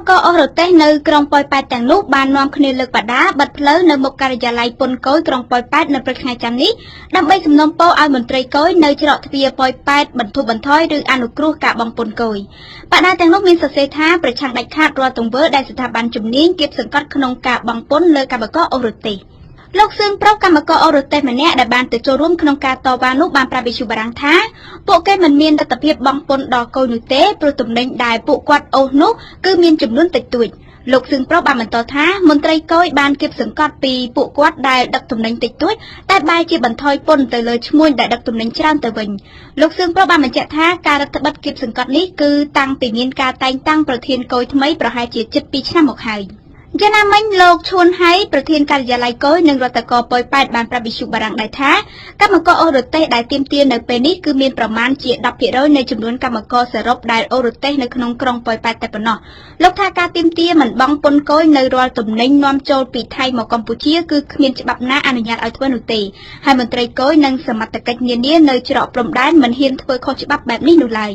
ករអស់រទេសនៅក្រុងប៉ោយប៉ែតទាំងនោះបាននាំគ្នាលើកបដាបិទផ្លូវនៅមុខការិយាល័យពន្ធគយក្រុងប៉ោយប៉ែតនៅព្រឹកថ្ងៃច័ន្ទនេះដើម្បីសំណូមពរឲ្យមន្ត្រីគយនៅច្រកទ្វារប៉ោយប៉ែតបន្ធូរបន្ថយឬអនុគ្រោះការបង់ពន្ធគយបដាទាំងនោះមានសរសេរថាប្រឆាំងដាច់ខាតរាល់ទង្វើដែលស្ថាប័នជំនាញគៀបសង្កត់ក្នុងការបង់ពន្ធលើកម្មករអស់រទេសលោកសឿងប្រុសកម្មករអស់រទេសម្នាក់ដែលបានទៅចូលរួមក្នុងការតវ៉ានោះបានប្រាប់វិទ្យុបារាំងថាពួកគេមិនមានលទ្ធភាពបង់ពន្ធដល់គយនោះទេព្រោះទំនិញដែលពួកគាត់អូសនោះគឺមានចំនួនតិចតួចលោកសឿងប្រុសបានបន្តថាមន្ត្រីគយបានគៀបសង្កត់ពីពួកគាត់ដែលដឹកទំនិញតិចតួចតែបែរជាបន្ថយពន្ធទៅលើឈ្មួញដែលដឹកទំនិញច្រើនទៅវិញលោកសឿងប្រុសបានបញ្ជាក់ថាការរដ្ឋបិទគៀបសង្កត់នេះគឺតាំងពីមានការតែងតាំងប្រធានគយថ្មីប្រហែលជាជិត2ឆ្នាំមកហើយយ៉ាងណាមិញលោកឈួនហៃប្រធានការិយាល័យគយនិងរដ្ឋកោប៉ោយប៉ែតបានប្រាប់វិទ្យុបារាំងដែរថាកម្មករអូរទេសដែលទាមទារនៅពេលនេះគឺមានប្រមាណជា 10% នៃចំនួនកម្មករសរុបដែលអូរទេសនៅក្នុងក្រុងប៉ោយប៉ែតតែប៉ុណ្ណោះលោកថាការទាមទារមិនបង់ពន្ធគយនៅរាល់ទំនិញនាំចូលពីថៃមកកម្ពុជាគឺគ្មានច្បាប់ណាអនុញ្ញាតឲ្យធ្វើនោះទេហើយមន្ត្រីគយនិងសមត្ថកិច្ចនានានៅច្រកព្រំដែនមិនហ៊ានធ្វើខុសច្បាប់បែបនេះនោះឡើយ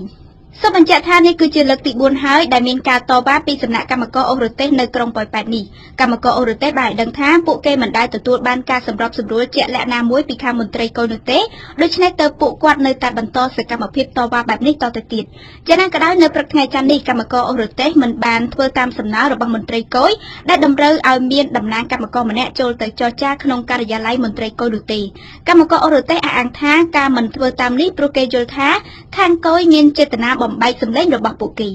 សូមបញ្ជាក់ថានេះគឺជាលើកទី4ហើយដែលមានការតវ៉ាពីសំណាក់កម្មករអូរទេសនៅក្រុងប៉ោយប៉ែតនេះកម្មករអូរទេសបានដឹងថាពួកគេមិនដែលទទួលបានការសម្របសម្រួលជាក់លាក់ណាមួយពីខាងមន្ត្រីគយនោះទេដូច្នេះទៅពួកគាត់នៅតែបន្តសកម្មភាពតវ៉ាបែបនេះតទៅទៀតយ៉ាងណាក៏ដោយនៅព្រឹកថ្ងៃច័ន្ទនេះកម្មករអូរទេសមិនបានធ្វើតាមសំណើរបស់មន្ត្រីគយដែលតម្រូវឲ្យមានតំណាងកម្មករម្នាក់ចូលទៅចរចាក្នុងការិយាល័យមន្ត្រីគយនោះទេកម្មករអូរទេសអះអាងថាការមិនធ្វើតាមនេះព្រោះគេយល់ថាខាងគយមានចេតនាបំបែកសម្លេងរបស់ពួកគេ